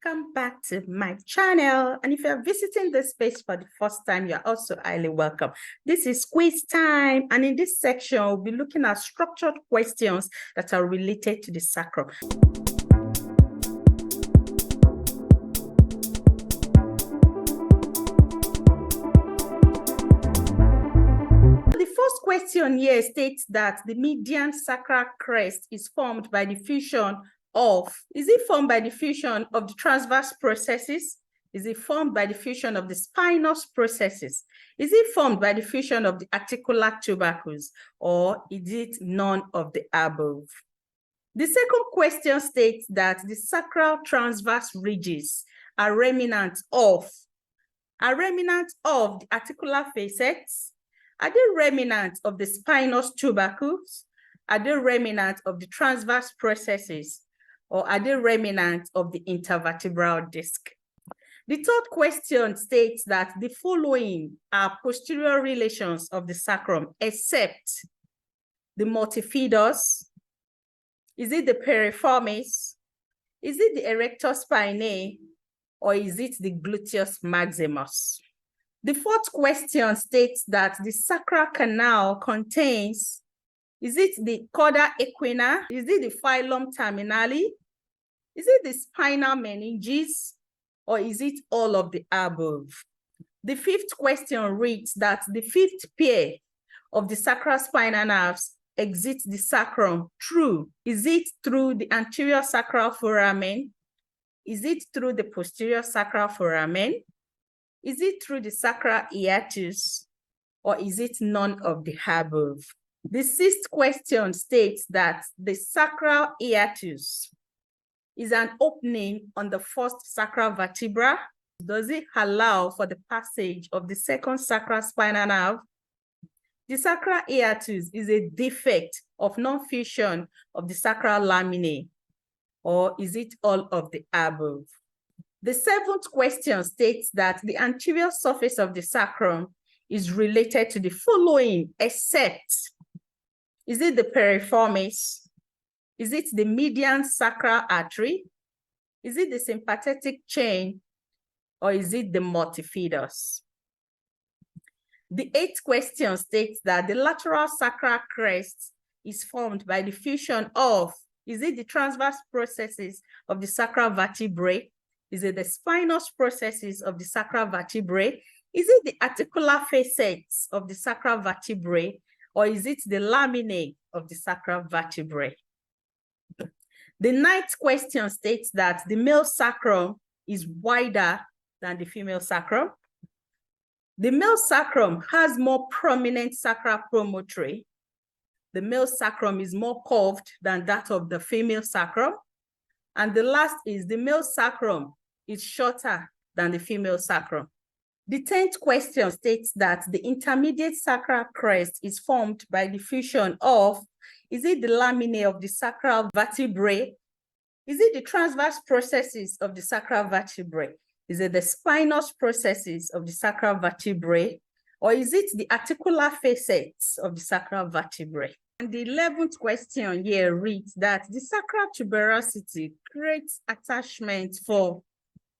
Welcome back to my channel. And if you're visiting this space for the first time, you're also highly welcome. This is quiz time. And in this section, we'll be looking at structured questions that are related to the sacrum. The first question here states that the median sacral crest is formed by the fusion of, is it formed by the fusion of the transverse processes? Is it formed by the fusion of the spinous processes? Is it formed by the fusion of the articular tubercles? Or is it none of the above? The second question states that the sacral transverse ridges are remnants of the articular facets. Are they remnants of the spinous tubercles? Are they remnants of the transverse processes? Or are they remnants of the intervertebral disc? The third question states that the following are posterior relations of the sacrum, except the multifidus. Is it the piriformis? Is it the erector spinae? Or is it the gluteus maximus? The fourth question states that the sacral canal contains, is it the cauda equina? Is it the phylum terminale? Is it the spinal meninges? Or is it all of the above? The fifth question reads that the fifth pair of the sacral spinal nerves exits the sacrum through, is it through the anterior sacral foramen? Is it through the posterior sacral foramen? Is it through the sacral hiatus? Or is it none of the above? The sixth question states that the sacral hiatus is an opening on the first sacral vertebra. Does it allow for the passage of the second sacral spinal nerve? The sacral hiatus is a defect of non-fusion of the sacral laminae, or is it all of the above? The seventh question states that the anterior surface of the sacrum is related to the following, except, is it the piriformis? Is it the median sacral artery? Is it the sympathetic chain? Or is it the multifidus? The eighth question states that the lateral sacral crest is formed by the fusion of, is it the transverse processes of the sacral vertebrae? Is it the spinous processes of the sacral vertebrae? Is it the articular facets of the sacral vertebrae? Or is it the laminae of the sacral vertebrae? The ninth question states that the male sacrum is wider than the female sacrum. The male sacrum has more prominent sacral promontory. The male sacrum is more curved than that of the female sacrum. And the last is the male sacrum is shorter than the female sacrum. The 10th question states that the intermediate sacral crest is formed by the fusion of, is it the laminae of the sacral vertebrae? Is it the transverse processes of the sacral vertebrae? Is it the spinous processes of the sacral vertebrae? Or is it the articular facets of the sacral vertebrae? And the 11th question here reads that the sacral tuberosity creates attachment for,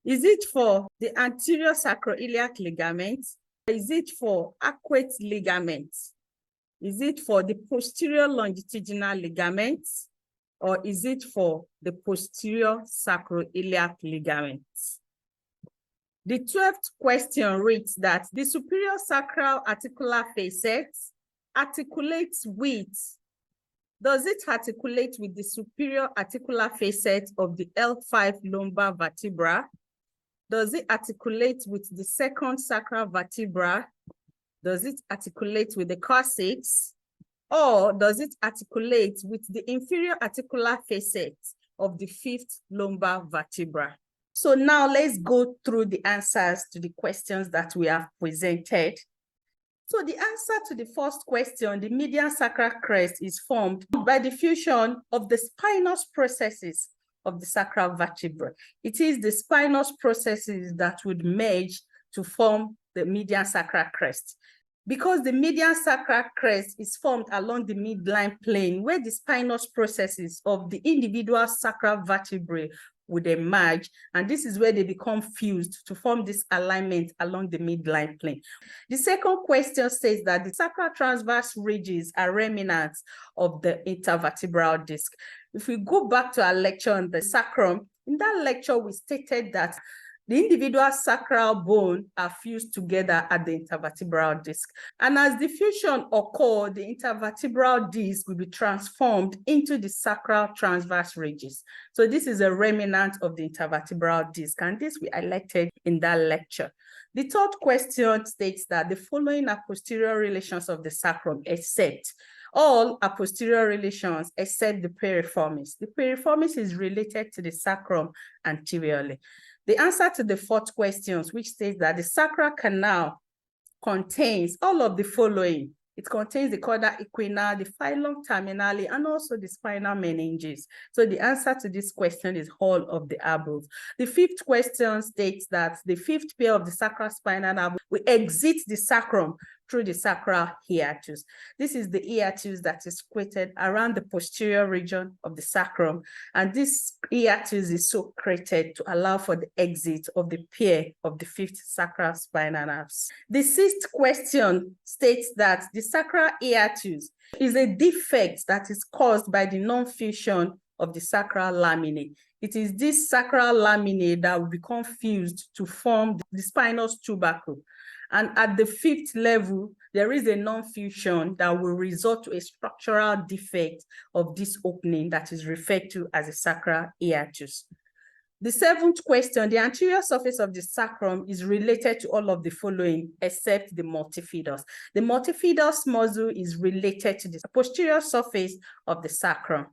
is it for the anterior sacroiliac ligament? Is it for arcuate ligaments? Is it for the posterior longitudinal ligaments? Or is it for the posterior sacroiliac ligaments? The 12th question reads that the superior sacral articular facet articulates with, does it articulate with the superior articular facet of the L5 lumbar vertebra? Does it articulate with the second sacral vertebra? Does it articulate with the coccyx? Or does it articulate with the inferior articular facet of the fifth lumbar vertebra? So now let's go through the answers to the questions that we have presented. So the answer to the first question, the median sacral crest is formed by the fusion of the spinous processes of the sacral vertebra. It is the spinous processes that would merge to form the median sacral crest. Because the median sacral crest is formed along the midline plane where the spinous processes of the individual sacral vertebrae would emerge, and this is where they become fused to form this alignment along the midline plane. The second question says that the sacral transverse ridges are remnants of the intervertebral disc. If we go back to our lecture on the sacrum, in that lecture we stated that the individual sacral bone are fused together at the intervertebral disc. And as the fusion occurs, the intervertebral disc will be transformed into the sacral transverse ridges. So this is a remnant of the intervertebral disc, and this we highlighted in that lecture. The third question states that the following are posterior relations of the sacrum, except all are posterior relations except the piriformis. The piriformis is related to the sacrum anteriorly. The answer to the fourth question, which states that the sacral canal contains all of the following. It contains the cauda equina, the phylum terminale, and also the spinal meninges. So the answer to this question is all of the above. The fifth question states that the fifth pair of the sacral spinal nerve will exit the sacrum through the sacral hiatus. This is the hiatus that is created around the posterior region of the sacrum, and this hiatus is so created to allow for the exit of the pair of the fifth sacral spinal nerves. The sixth question states that the sacral hiatus is a defect that is caused by the non-fusion of the sacral laminae. It is this sacral laminae that will become fused to form the spinous tubercle. And at the fifth level, there is a non-fusion that will result to a structural defect of this opening that is referred to as a sacral hiatus. The seventh question, the anterior surface of the sacrum is related to all of the following except the multifidus. The multifidus muscle is related to the posterior surface of the sacrum.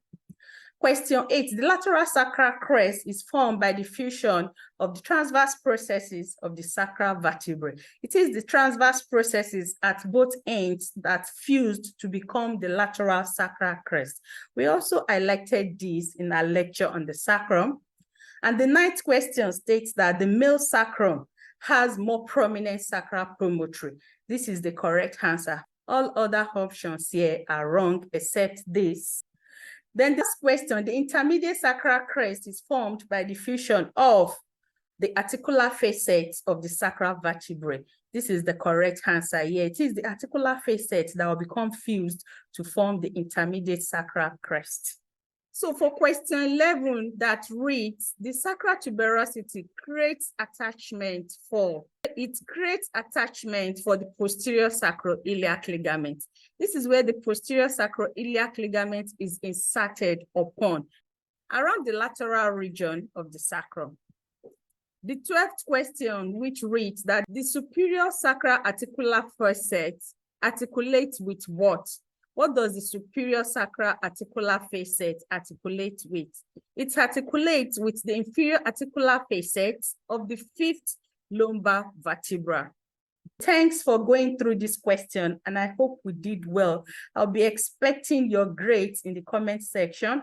Question 8, the lateral sacral crest is formed by the fusion of the transverse processes of the sacral vertebrae. It is the transverse processes at both ends that fused to become the lateral sacral crest. We also highlighted this in our lecture on the sacrum. And the ninth question states that the male sacrum has more prominent sacral promontory. This is the correct answer. All other options here are wrong except this. Then this question, the intermediate sacral crest is formed by the fusion of the articular facets of the sacral vertebrae. This is the correct answer here. It is the articular facets that will become fused to form the intermediate sacral crest. So for question 11 that reads, the sacral tuberosity creates attachment for, it creates attachment for the posterior sacroiliac ligament. This is where the posterior sacroiliac ligament is inserted upon, around the lateral region of the sacrum. The 12th question, which reads that the superior sacral articular facet articulates with what? What does the superior sacral articular facet articulate with? It articulates with the inferior articular facet of the fifth lumbar vertebra. Thanks for going through this question, and I hope we did well. I'll be expecting your grades in the comment section.